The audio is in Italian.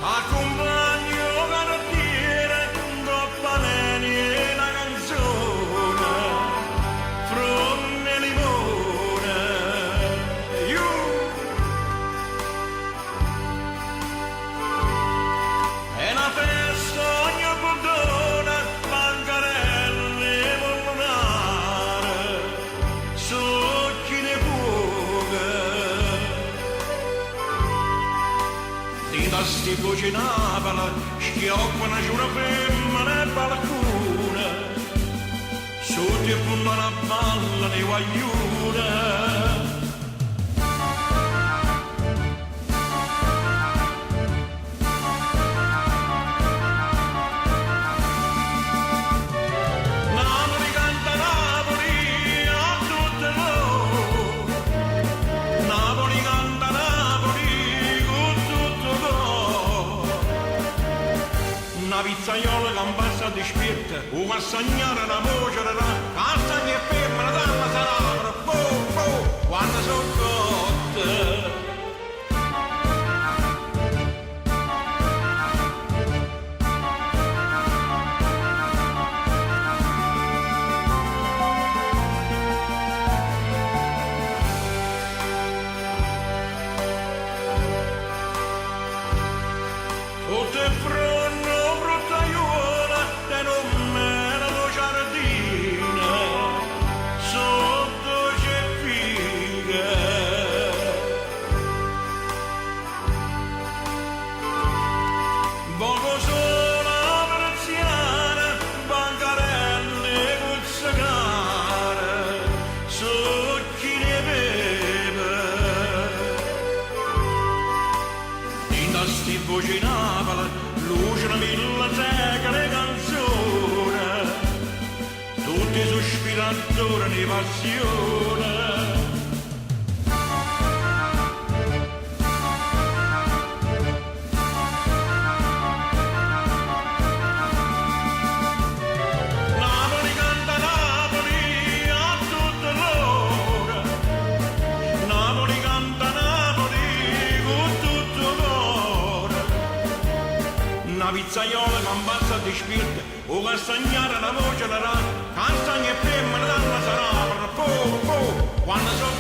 S'accompagno cartiere con troppa neni e una canzone, fronde e limone, e una festa ogni bottone, bancarelle volonare, socchi di fuoco. Da sti cucinava, schioppa una femmina e balcone, sotto il punto una balla di guaglione. Napoli canta Napoli a tutte loro, Napoli canta Napoli con tutto coro. Una pizzaiola che passa di spirta, una segnare una voce da castagna e femmina dalla sarabra, quando sono cotte. Tutte fronno bruttaiuola e non menano giardine, sotto c'è fighe. Poco sola veneziana, bancarelle guzzicare, socchi ne beve. In da sti vocinava, luce una milla secole canzone, tutti sospiratori di passione. Napoli canta Napoli a tutte l'ora, Napoli canta Napoli con tutto coro. Una pizzaiola che ammazza di spirito, o castagnare una voce la castagna e femmina dalla sarabra, quando sono